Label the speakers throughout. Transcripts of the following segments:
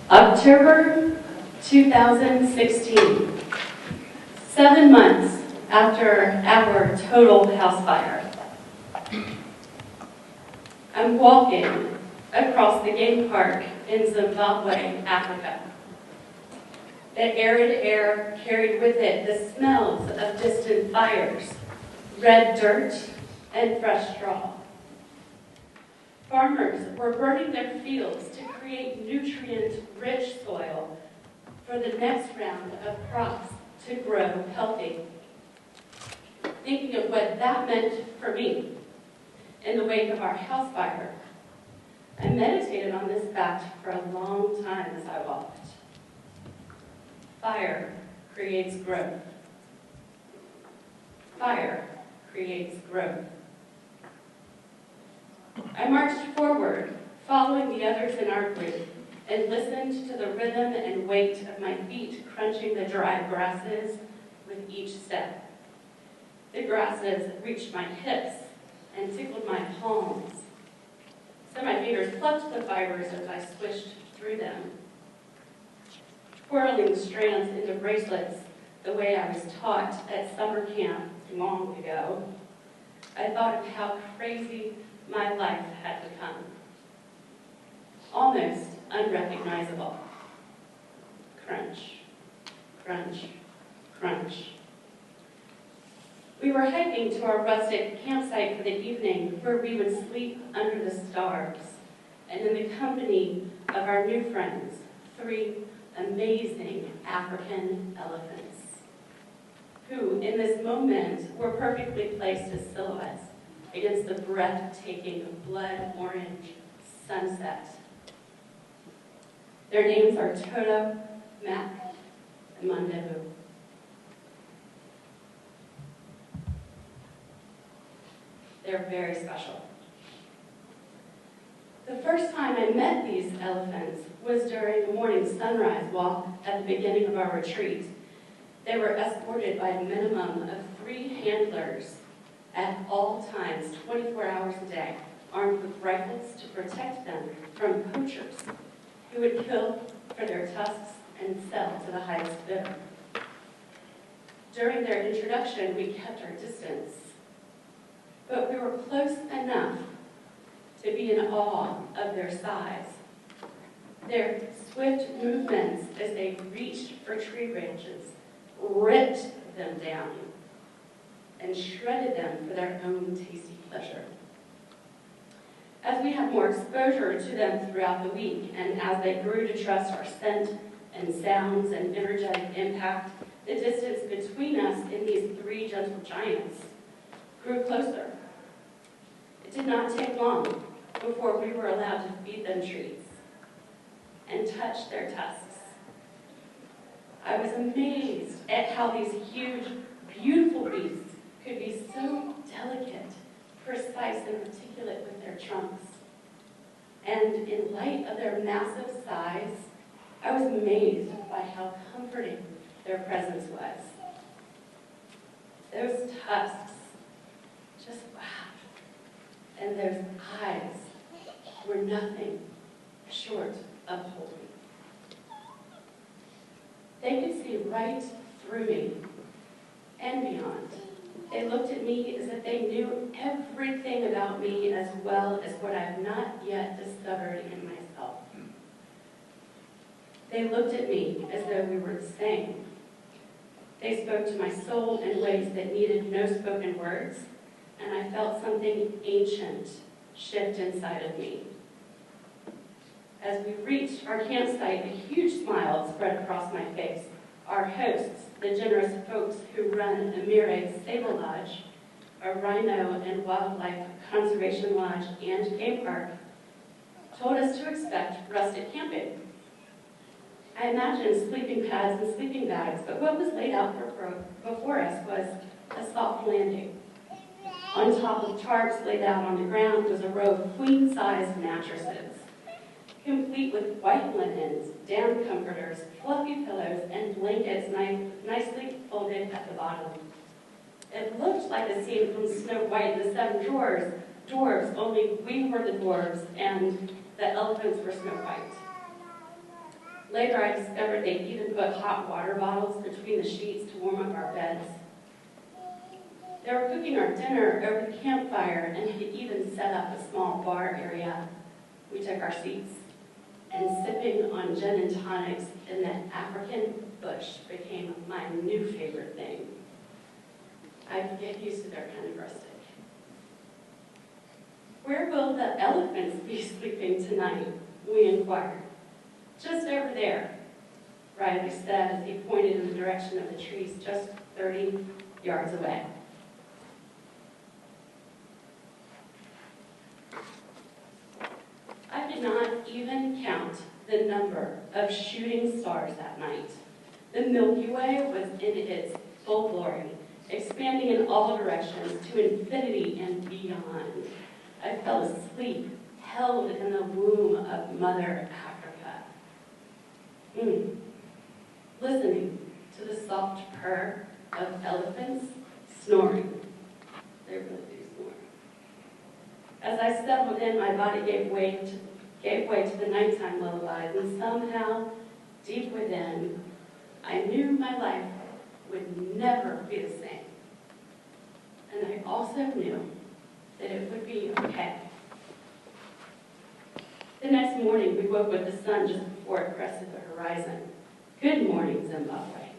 Speaker 1: October 2016, 7 months after our total house fire. I'm walking across the game park in Zimbabwe, Africa. The arid air carried with it the smells of distant fires, red dirt, and fresh straw. Farmers were burning their fields to create nutrient-rich soil for the next round of crops to grow healthy. Thinking of what that meant for me in the wake of our house fire, I meditated on this fact for a long time as I walked. Fire creates growth. Fire creates growth. I marched forward, following the others in our group, and listened to the rhythm and weight of my feet crunching the dry grasses with each step. The grasses reached my hips and tickled my palms, so my fingers plucked the fibers as I swished through them. Twirling strands into bracelets the way I was taught at summer camp long ago, I thought of how crazy my life had become. Almost unrecognizable. Crunch, crunch, crunch. We were hiking to our rustic campsite for the evening where we would sleep under the stars and in the company of our new friends, 3 amazing African elephants, who in this moment were perfectly placed as silhouettes against the breathtaking blood orange sunset. Their names are Toto, Mac, and Mandevu. They're very special. The first time I met these elephants was during the morning sunrise walk at the beginning of our retreat. They were escorted by a minimum of 3 handlers at all times, 24 hours a day, armed with rifles to protect them from poachers who would kill for their tusks and sell to the highest bidder. During their introduction, we kept our distance, but we were close enough to be in awe of their size. Their swift movements as they reached for tree branches ripped them down and shredded them for their own tasty pleasure. As we had more exposure to them throughout the week, and as they grew to trust our scent and sounds and energetic impact, the distance between us and these 3 gentle giants grew closer. It did not take long before we were allowed to feed them treats and touch their tusks. I was amazed at how these huge, beautiful beasts could be so delicate, precise, and articulate with their trunks. And in light of their massive size, I was amazed by how comforting their presence was. Those tusks, just wow. And those eyes were nothing short of holy. They could see right through me and beyond. They looked at me as if they knew everything about me as well as what I've not yet discovered in myself. They looked at me as though we were the same. They spoke to my soul in ways that needed no spoken words, and I felt something ancient shift inside of me. As we reached our campsite, a huge smile spread across my face. Our hosts, the generous folks who run Amire Sable Lodge, a rhino and wildlife conservation lodge and game park, told us to expect rustic camping. I imagined sleeping pads and sleeping bags, but what was laid out before us was a soft landing. On top of tarps laid out on the ground was a row of queen-size mattresses, complete with white linens, down comforters, fluffy pillows, and blankets nicely folded at the bottom. It looked like a scene from Snow White and the 7 Dwarves, only we were the dwarves and the elephants were Snow White. Later, I discovered they even put hot water bottles between the sheets to warm up our beds. They were cooking our dinner over the campfire and had even set up a small bar area. We took our seats, and sipping on gin and tonics in the African bush became my new favorite thing. I could get used to their kind of rustic. Where will the elephants be sleeping tonight? We inquired. Just over there, Riley said as he pointed in the direction of the trees just 30 yards away. I did not even count the number of shooting stars that night. The Milky Way was in its full glory, expanding in all directions to infinity and beyond. I fell asleep, held in the womb of Mother Africa. Listening to the soft purr of elephants snoring. They really do snore. As I settled in, my body gave way to the nighttime lullabies, and somehow, deep within, I knew my life would never be the same. And I also knew that it would be okay. The next morning, we woke with the sun just before it crested the horizon. Good morning, Zimbabwe.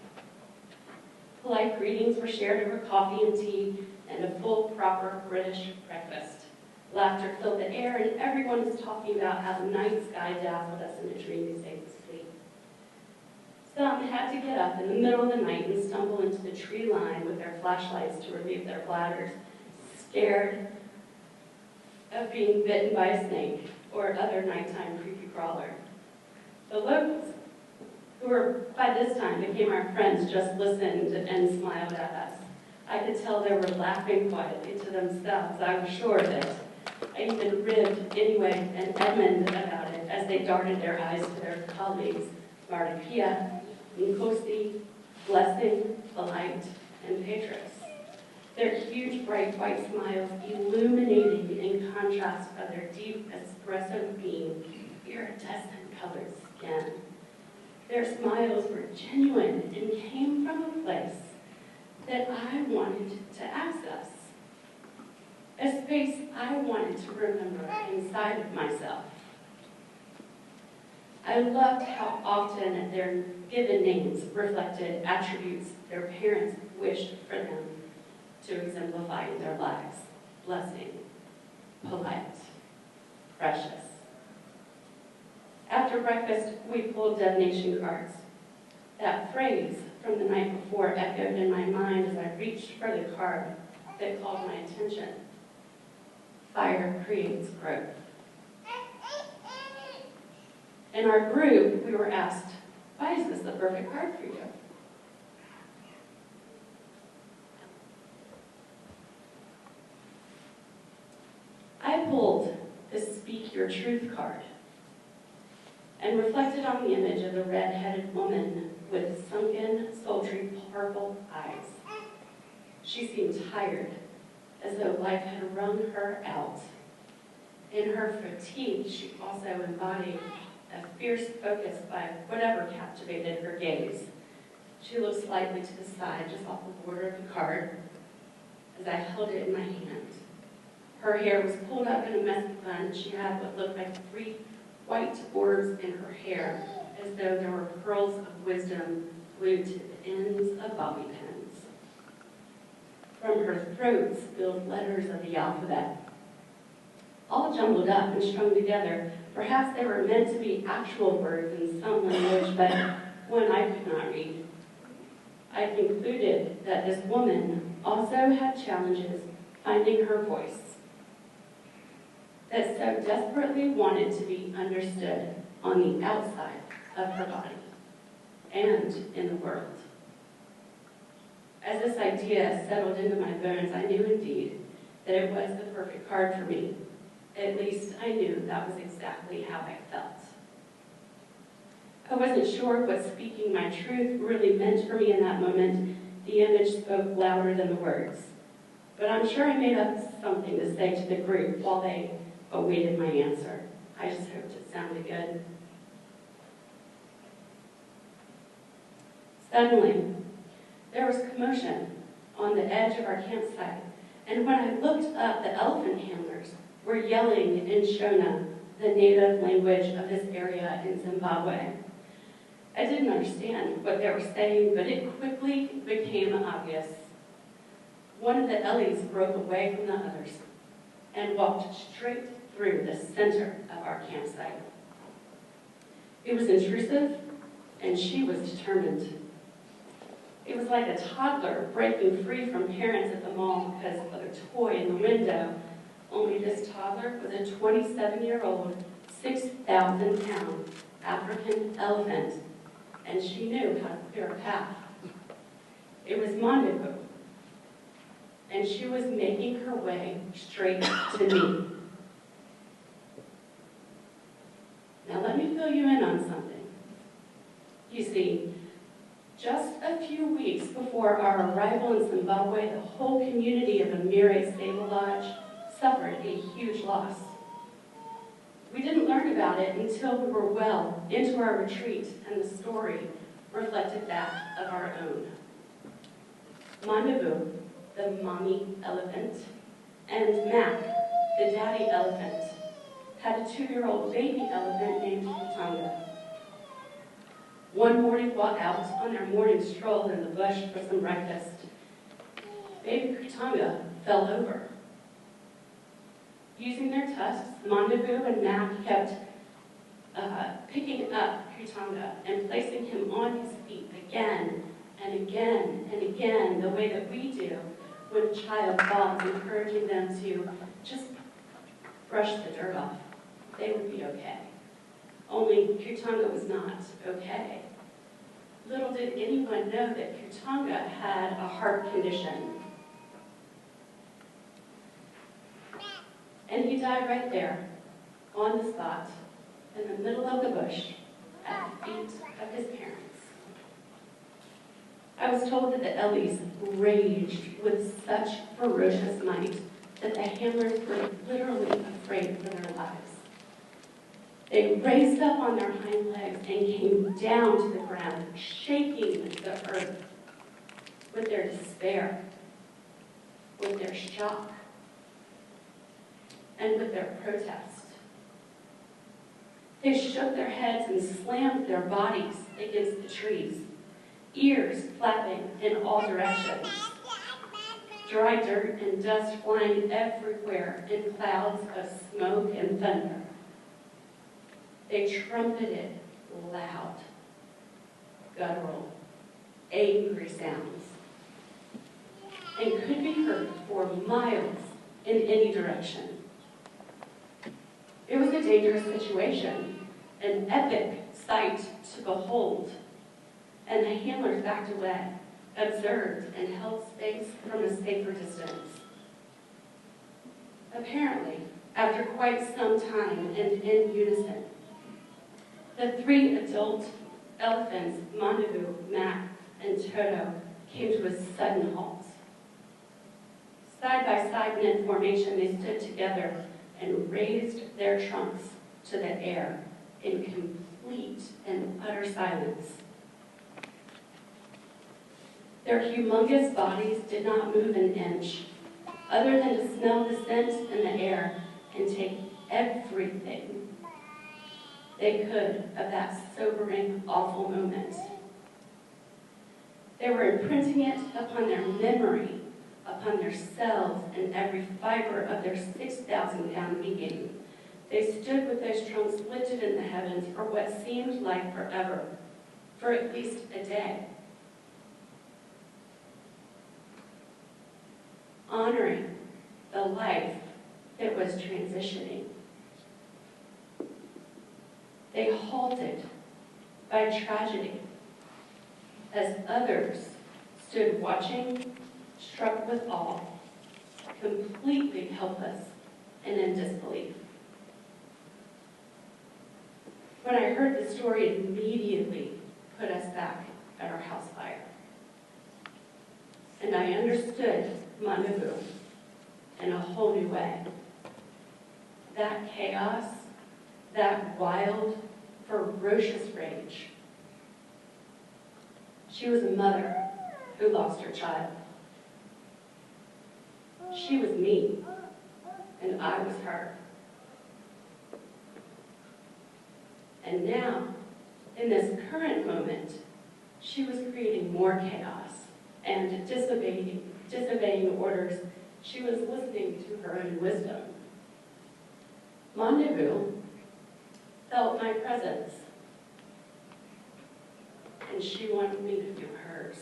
Speaker 1: Polite greetings were shared over coffee and tea and a full, proper British breakfast. Laughter filled the air, and everyone was talking about how the night sky dazzled us into dreamy states of sleep. Some had to get up in the middle of the night and stumble into the tree line with their flashlights to relieve their bladders, scared of being bitten by a snake or other nighttime creepy crawler. The locals, who were by this time became our friends, just listened and smiled at us. I could tell they were laughing quietly to themselves. I was sure of it. I even ribbed Anyway and Edmund about it as they darted their eyes to their colleagues, Marta Pia, Nkosi, Blessing, Polite, and Petrus. Their huge, bright white smiles illuminating in contrast by their deep espresso bean, iridescent colored skin. Their smiles were genuine and came from a place that I wanted to access. A space I wanted to remember inside of myself. I loved how often their given names reflected attributes their parents wished for them to exemplify in their lives. Blessing, polite, precious. After breakfast, we pulled divination cards. That phrase from the night before echoed in my mind as I reached for the card that called my attention. Fire creates growth. In our group, we were asked, why is this the perfect card for you? I pulled the Speak Your Truth card and reflected on the image of a red-headed woman with sunken, sultry purple eyes. She seemed tired, as though life had wrung her out. In her fatigue, she also embodied a fierce focus by whatever captivated her gaze. She looked slightly to the side, just off the border of the card, as I held it in my hand. Her hair was pulled up in a messy bun. She had what looked like 3 white orbs in her hair, as though there were pearls of wisdom glued to the ends of bobby pins. From her throat spilled letters of the alphabet, all jumbled up and strung together. Perhaps they were meant to be actual words in some language, but one I could not read. I concluded that this woman also had challenges finding her voice, that so desperately wanted to be understood on the outside of her body and in the world. As this idea settled into my bones, I knew indeed that it was the perfect card for me. At least I knew that was exactly how I felt. I wasn't sure what speaking my truth really meant for me in that moment. The image spoke louder than the words. But I'm sure I made up something to say to the group while they awaited my answer. I just hoped it sounded good. Suddenly, there was commotion on the edge of our campsite, and when I looked up, the elephant handlers were yelling in Shona, the native language of this area in Zimbabwe. I didn't understand what they were saying, but it quickly became obvious. One of the Ellies broke away from the others and walked straight through the center of our campsite. It was intrusive, and she was determined. It was like a toddler breaking free from parents at the mall because of a toy in the window, only this toddler was a 27-year-old, 6,000-pound African elephant, and she knew how to clear a path. It was Mandevu, and she was making her way straight to me. Now let me fill you in on something. You see, just a few weeks before our arrival in Zimbabwe, the whole community of Amire Stable Lodge suffered a huge loss. We didn't learn about it until we were well into our retreat, and the story reflected that of our own. Mandevu, the mommy elephant, and Mac, the daddy elephant, had a 2-year-old baby elephant named Kutanga. One morning, while out on their morning stroll in the bush for some breakfast, baby Kutanga fell over. Using their tusks, Mandevu and Mac kept picking up Kutanga and placing him on his feet again and again and again, the way that we do when a child falls, encouraging them to just brush the dirt off. They would be okay. Only Kutanga was not okay. Little did anyone know that Kutanga had a heart condition. And he died right there, on the spot, in the middle of the bush, at the feet of his parents. I was told that the Ellies raged with such ferocious might that the handlers were literally afraid for their lives. They raised up on their hind legs and came down to the ground, shaking the earth with their despair, with their shock, and with their protest. They shook their heads and slammed their bodies against the trees, ears flapping in all directions, dry dirt and dust flying everywhere in clouds of smoke and thunder. They trumpeted loud, guttural, angry sounds, and could be heard for miles in any direction. It was a dangerous situation, an epic sight to behold, and the handlers backed away, observed, and held space from a safer distance. Apparently, after quite some time and in unison, the 3 adult elephants, Mandevu, Mac, and Toto, came to a sudden halt. Side by side and in formation, they stood together and raised their trunks to the air in complete and utter silence. Their humongous bodies did not move an inch, other than to smell the scent in the air and take everything they could of that sobering, awful moment. They were imprinting it upon their memory, upon their cells, and every fiber of their 6,000-pound being. They stood with those trunks lifted in the heavens for what seemed like forever, for at least a day. Honoring the life that was transitioning. They halted by tragedy as others stood watching, struck with awe, completely helpless and in disbelief. When I heard the story, it immediately put us back at our house fire. And I understood Mandevu in a whole new way. That chaos, that wild, ferocious rage. She was a mother who lost her child. She was me, and I was her. And now, in this current moment, she was creating more chaos and disobeying orders. She was listening to her own wisdom. Mandevu felt my presence, and she wanted me to feel hers.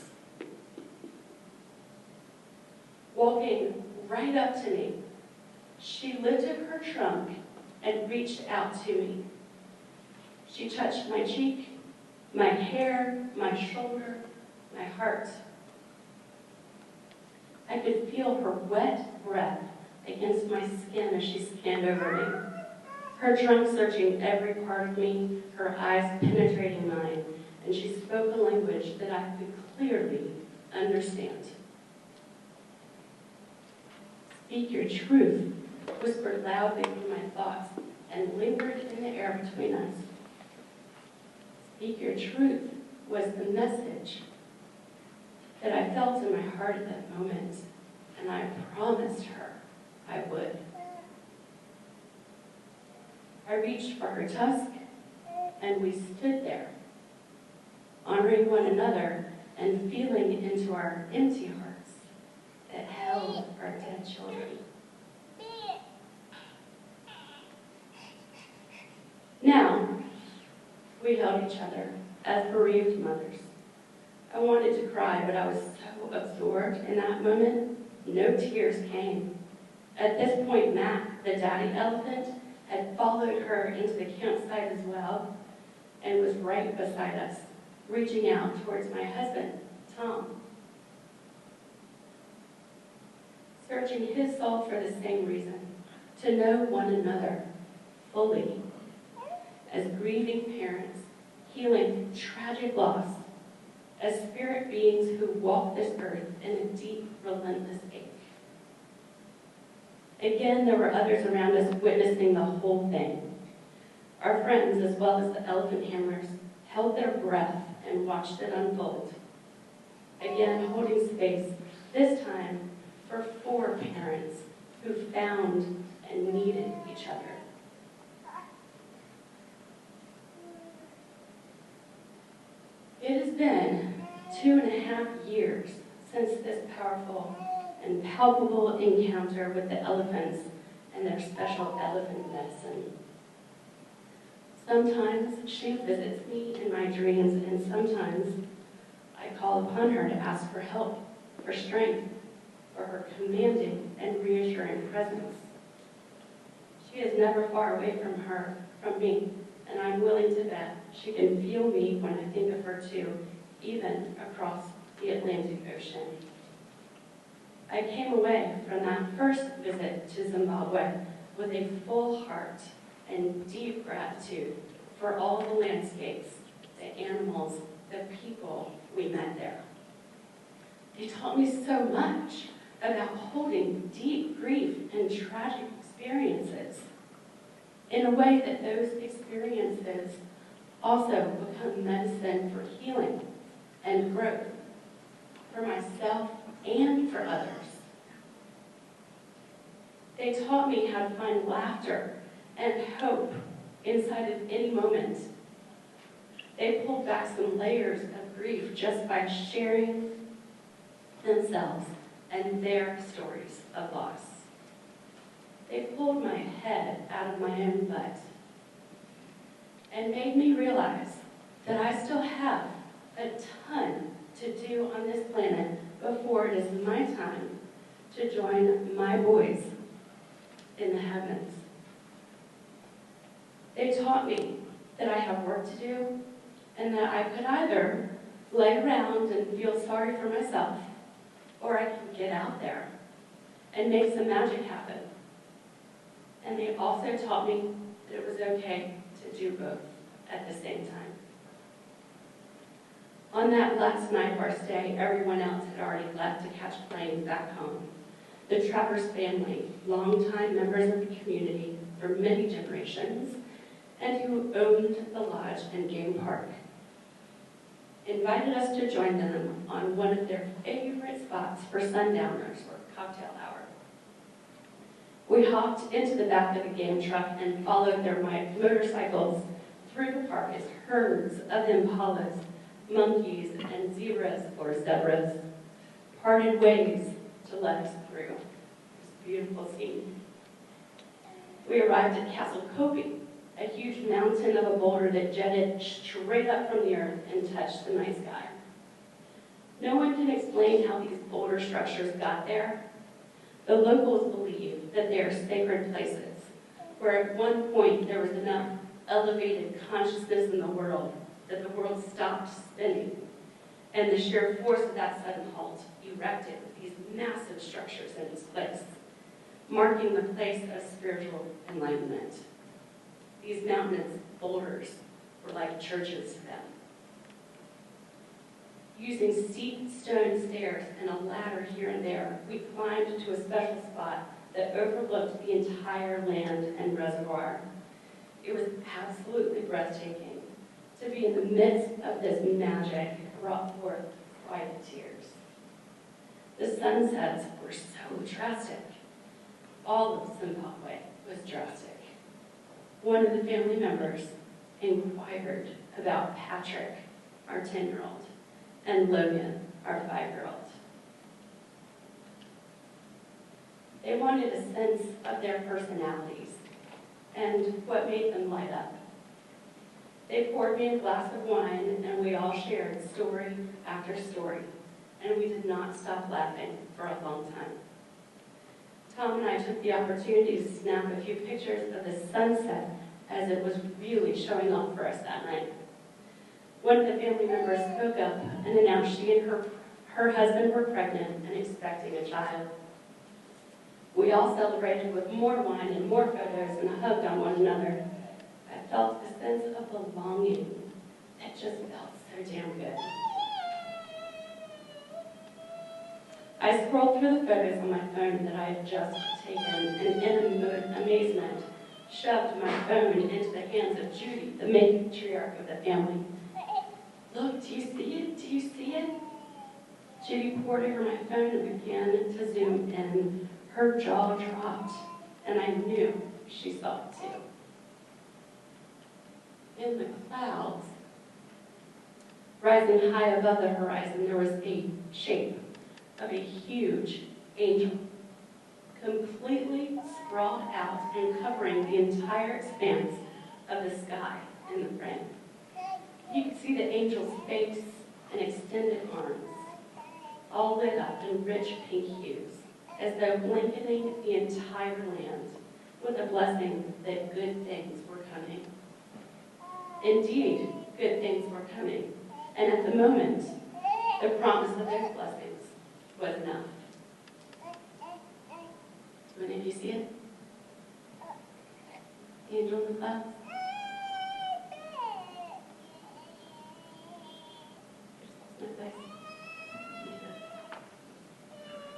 Speaker 1: Walking right up to me, she lifted her trunk and reached out to me. She touched my cheek, my hair, my shoulder, my heart. I could feel her wet breath against my skin as she scanned over me. Her trunk searching every part of me, her eyes penetrating mine, and she spoke a language that I could clearly understand. Speak your truth, whispered loudly through my thoughts and lingered in the air between us. Speak your truth was the message that I felt in my heart at that moment, and I promised her I would. I reached for her tusk, and we stood there, honoring one another and feeling into our empty hearts that held our dead children. Now, we held each other as bereaved mothers. I wanted to cry, but I was so absorbed in that moment, no tears came. At this point, Mac, the daddy elephant, had followed her into the campsite as well and was right beside us, reaching out towards my husband, Tom, searching his soul for the same reason, to know one another fully as grieving parents, healing tragic loss, as spirit beings who walk this earth in a deep, relentless ache. Again, there were others around us witnessing the whole thing. Our friends, as well as the elephant handlers, held their breath and watched it unfold. Again, holding space, this time for 4 parents who found and needed each other. It has been 2.5 years since this powerful and palpable encounter with the elephants and their special elephant medicine. Sometimes she visits me in my dreams, and sometimes I call upon her to ask for help, for strength, for her commanding and reassuring presence. She is never far away from me, and I'm willing to bet she can feel me when I think of her too, even across the Atlantic Ocean. I came away from that first visit to Zimbabwe with a full heart and deep gratitude for all the landscapes, the animals, the people we met there. They taught me so much about holding deep grief and tragic experiences in a way that those experiences also become medicine for healing and growth for myself and for others. They taught me how to find laughter and hope inside of any moment. They pulled back some layers of grief just by sharing themselves and their stories of loss. They pulled my head out of my own butt and made me realize that I still have a ton to do on this planet before it is my time to join my boys in the heavens. They taught me that I have work to do and that I could either lay around and feel sorry for myself, or I can get out there and make some magic happen. And they also taught me that it was okay to do both at the same time. On that last night of our stay, everyone else had already left to catch planes back home. The Travers family, longtime members of the community for many generations, and who owned the lodge and game park. invited us to join them on one of their favorite spots for sundowners or cocktail hour. We hopped into the back of the game truck and followed their motorcycles through the park as herds of impalas, monkeys, and zebras or zebras parted ways to let us through. It was a beautiful scene. We arrived at Castle Kopi, a huge mountain of a boulder that jetted straight up from the earth and touched the night sky. No one can explain how these boulder structures got there. The locals believe that they are sacred places, where at one point there was enough elevated consciousness in the world that the world stopped spinning, and the sheer force of that sudden halt erected these massive structures in its place, marking the place of spiritual enlightenment. These mountainous boulders were like churches to them. Using steep stone stairs and a ladder here and there, we climbed to a special spot that overlooked the entire land and reservoir. It was absolutely breathtaking. To be in the midst of this magic brought forth quiet tears. The sunsets were so drastic. All of Zimbabwe was drastic. One of the family members inquired about Patrick, our 10-year-old, and Logan, our 5-year-old. They wanted a sense of their personalities and what made them light up. They poured me a glass of wine, and we all shared story after story, and we did not stop laughing for a long time. Tom and I took the opportunity to snap a few pictures of the sunset as it was really showing off for us that night. One of the family members spoke up and announced she and her husband were pregnant and expecting a child. We all celebrated with more wine and more photos and hugged on one another. I felt a sense of belonging that just felt so damn good. I scrolled through the photos on my phone that I had just taken and in amazement shoved my phone into the hands of Judy, the matriarch of the family. Look, do you see it? Do you see it? Judy poured over my phone and began to zoom in. Her jaw dropped, and I knew she saw it too. In the clouds, rising high above the horizon, there was a shape of a huge angel, completely sprawled out and covering the entire expanse of the sky in the frame. You could see the angel's face and extended arms, all lit up in rich pink hues, as though blanketing the entire land with a blessing that good things were coming. Indeed, good things were coming, and at the moment, the promise of those blessings was enough. Do any of you see it? Angel in the clouds? My place.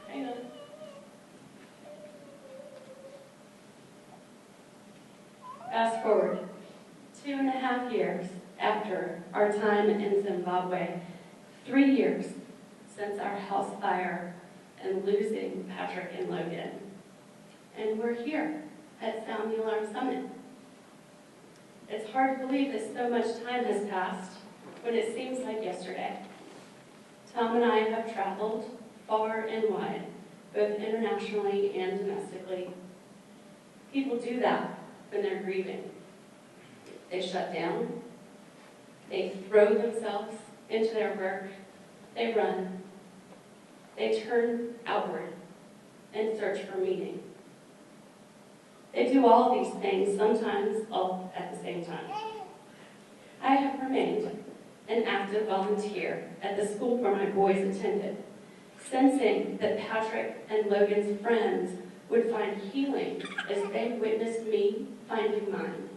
Speaker 1: Hang on. Fast forward 2.5 years after our time in Zimbabwe, 3 years since our house fire and losing Patrick and Logan. And we're here at Sound the Alarm Summit. It's hard to believe that so much time has passed when it seems like yesterday. Tom and I have traveled far and wide, both internationally and domestically. People do that when they're grieving. They shut down, they throw themselves into their work, they run, they turn outward and search for meaning. They do all these things, sometimes all at the same time. I have remained an active volunteer at the school where my boys attended, sensing that Patrick and Logan's friends would find healing as they witnessed me finding mine.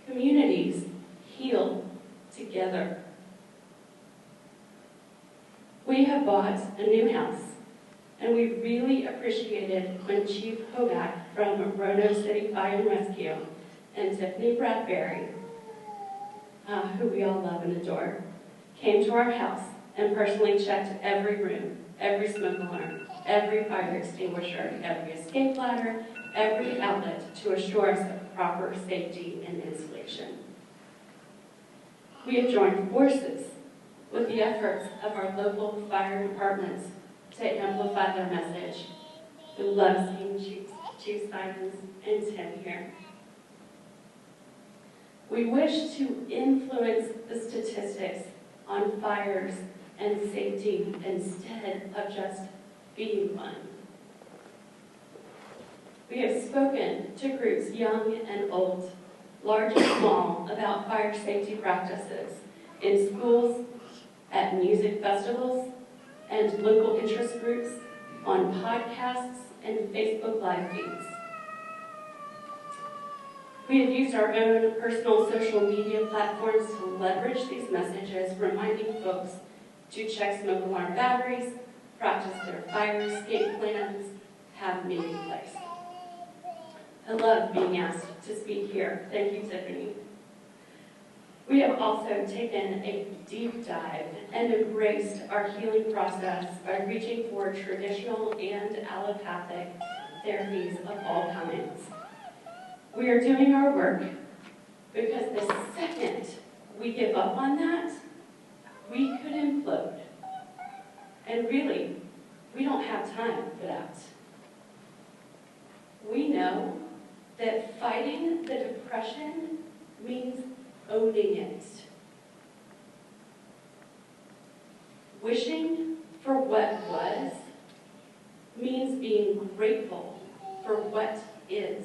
Speaker 1: Communities heal together. We have bought a new house, and we really appreciated when Chief Hoback from Roanoke City Fire and Rescue and Tiffany Bradbury who we all love and adore, came to our house and personally checked every room, every smoke alarm, every fire extinguisher, every escape ladder, every outlet to assure us of proper safety and installation. We have joined forces with the efforts of our local fire departments to amplify their message. We love seeing Chief Simons and Tim here. We wish to influence the statistics on fires and safety instead of just being one. We have spoken to groups young and old, large and small, about fire safety practices in schools, at music festivals, and local interest groups, on podcasts and Facebook Live feeds. We have used our own personal social media platforms to leverage these messages, reminding folks to check smoke alarm batteries, practice their fire escape plans, have meeting place. I love being asked to speak here. Thank you, Tiffany. We have also taken a deep dive and embraced our healing process by reaching for traditional and allopathic therapies of all kinds. We are doing our work because the second we give up on that, we could implode. And really, we don't have time for that. We know that fighting the depression means owning it. Wishing for what was means being grateful for what is.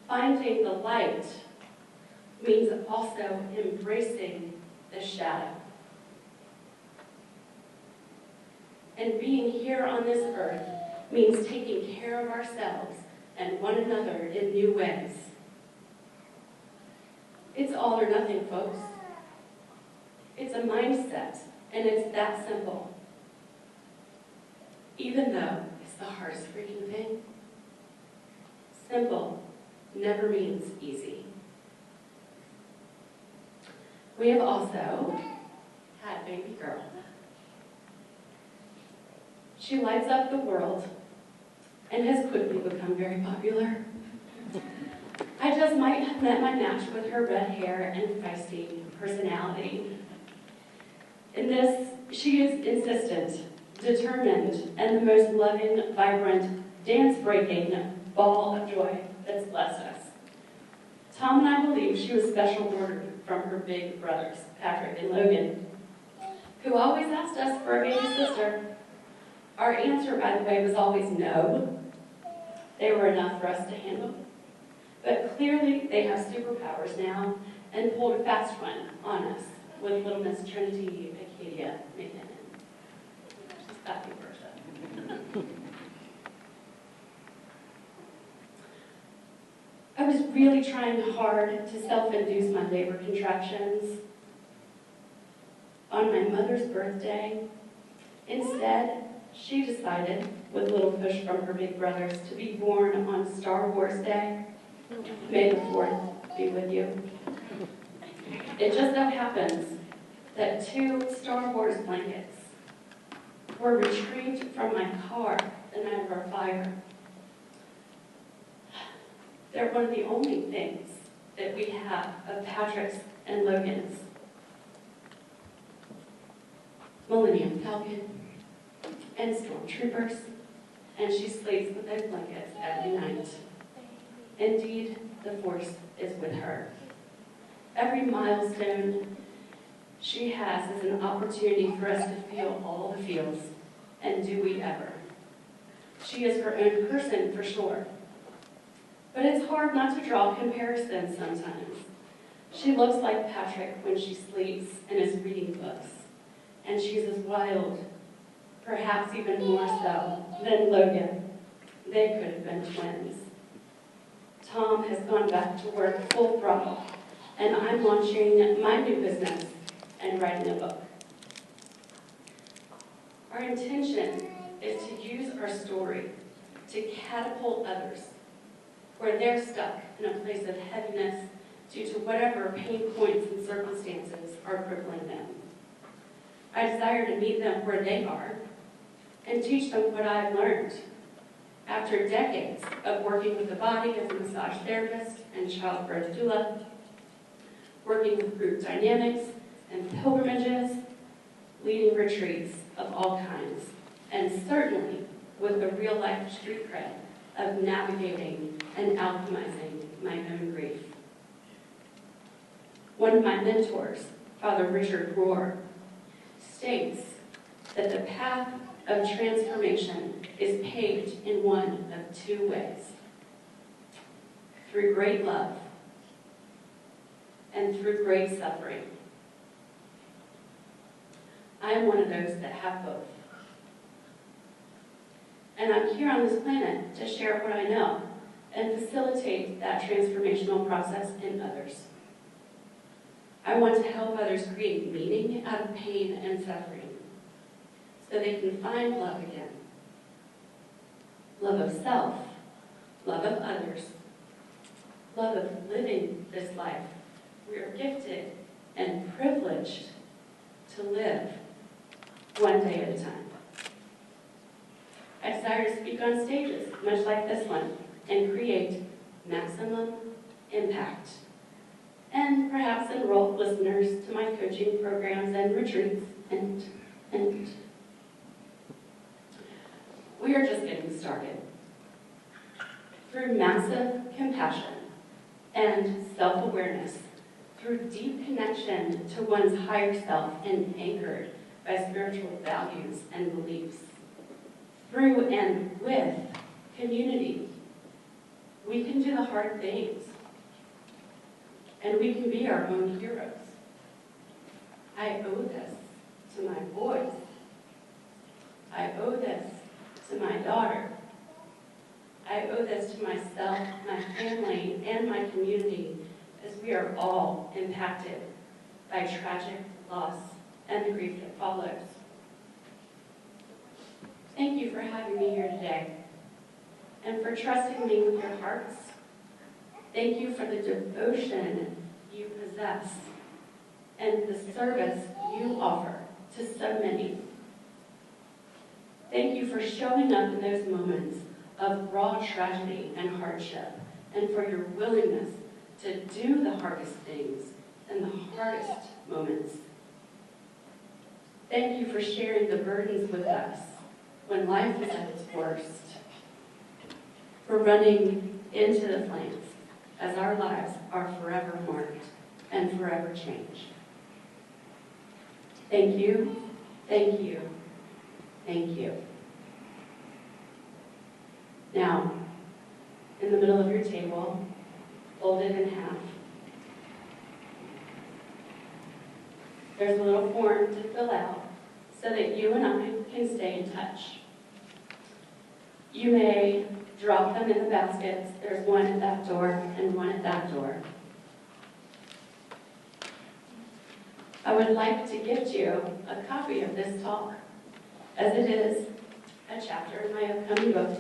Speaker 1: Finding the light means also embracing the shadow. And being here on this earth means taking care of ourselves and one another in new ways. It's all or nothing, folks. It's a mindset, and it's that simple. Even though it's the hardest freaking thing, simple never means easy. We have also had a baby girl. She lights up the world and has quickly become very popular. I just might have met my match with her red hair and feisty personality. In this, she is insistent, determined, and the most loving, vibrant, dance-breaking ball of joy that's blessed us. Tom and I believe she was special ordered from her big brothers, Patrick and Logan, who always asked us for a baby sister. Our answer, by the way, was always no. They were enough for us to handle. But clearly, they have superpowers now and pulled a fast one on us with little Miss Trinity Acadia McKinnon. She's got me first up. I was really trying hard to self-induce my labor contractions on my mother's birthday. Instead, she decided, with a little push from her big brothers, to be born on Star Wars Day. May the 4th be with you. It just so happens that 2 Star Wars blankets were retrieved from my car the night of our fire. They're one of the only things that we have of Patrick's and Logan's. Millennium Falcon and stormtroopers, and she sleeps with those blankets every night. Indeed, the Force is with her. Every milestone she has is an opportunity for us to feel all the feels, and do we ever. She is her own person for sure. But it's hard not to draw comparisons sometimes. She looks like Patrick when she sleeps and is reading books, and she's as wild, perhaps even more so, than Logan. They could have been twins. Tom has gone back to work full throttle, and I'm launching my new business and writing a book. Our intention is to use our story to catapult others where they're stuck in a place of heaviness, due to whatever pain points and circumstances are crippling them. I desire to meet them where they are and teach them what I've learned. After decades of working with the body as a massage therapist and childbirth doula, working with group dynamics and pilgrimages, leading retreats of all kinds, and certainly with the real-life street cred of navigating and alchemizing my own grief. One of my mentors, Father Richard Rohr, states that the path of transformation is paved in one of two ways: through great love and through great suffering. I am one of those that have both. And I'm here on this planet to share what I know and facilitate that transformational process in others. I want to help others create meaning out of pain and suffering so they can find love again. Love of self, love of others, love of living this life we are gifted and privileged to live one day at a time. I desire to speak on stages, much like this one, and create maximum impact, and perhaps enroll listeners to my coaching programs and retreats, and we are just getting started. Through massive compassion and self-awareness, through deep connection to one's higher self and anchored by spiritual values and beliefs, through and with community, we can do the hard things, and we can be our own heroes. I owe this to my boys. I owe this to my daughter. I owe this to myself, my family, and my community, as we are all impacted by tragic loss and the grief that follows. Thank you for having me here today and for trusting me with your hearts. Thank you for the devotion you possess and the service you offer to so many. Thank you for showing up in those moments of raw tragedy and hardship, and for your willingness to do the hardest things in the hardest moments. Thank you for sharing the burdens with us when life is at its worst, for running into the flames as our lives are forever marked and forever changed. Thank you, thank you, thank you. Now, in the middle of your table, fold it in half. There's a little form to fill out so that you and I can stay in touch. You may drop them in the baskets. There's one at that door and one at that door. I would like to gift you a copy of this talk, as it is a chapter in my upcoming book.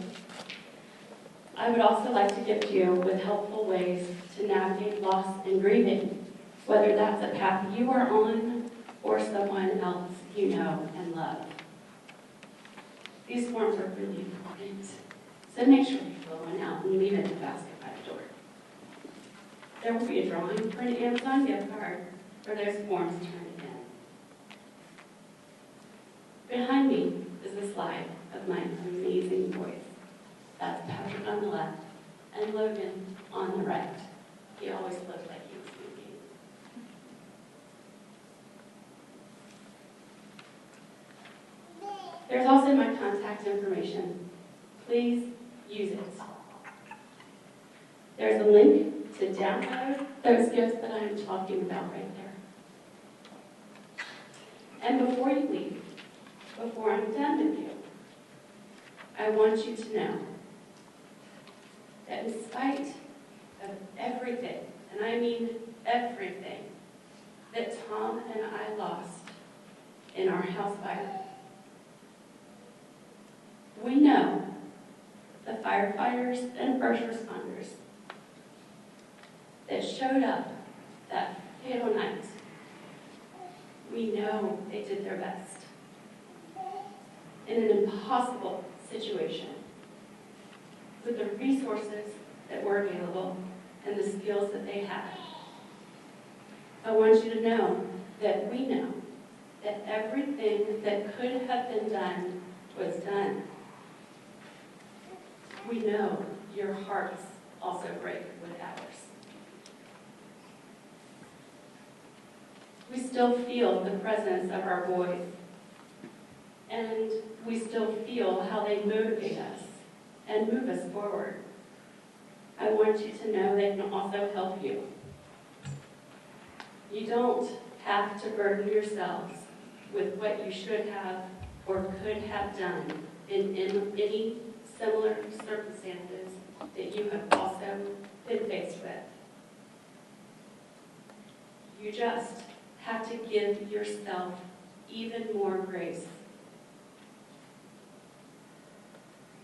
Speaker 1: I would also like to gift you with helpful ways to navigate loss and grieving, whether that's a path you are on or someone else you know and love. These forms are really important, so make sure you fill one out and leave it in the basket by the door. There will be a drawing for an Amazon gift card for those forms turned in. Behind me is a slide of my amazing boys. That's Patrick on the left and Logan on the right. He always looked like he was thinking. There's also my contact information. Please use it. There's a link to download those gifts that I am talking about right there. And before you leave, before I'm done with you, I want you to know that in spite of everything, and I mean everything, that Tom and I lost in our house fire, we know the firefighters and first responders that showed up Torpedo Night, we know they did their best in an impossible situation with the resources that were available and the skills that they had. I want you to know that we know that everything that could have been done was done. We know your hearts also break with ours. We still feel the presence of our boys, and we still feel how they motivate us and move us forward. I want you to know they can also help you. You don't have to burden yourselves with what you should have or could have done in any similar circumstances that you have also been faced with. You just have to give yourself even more grace.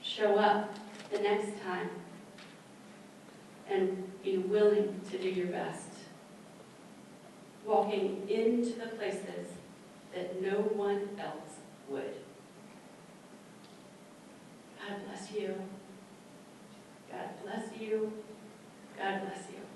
Speaker 1: Show up the next time and be willing to do your best. Walking into the places that no one else would. God bless you. God bless you. God bless you.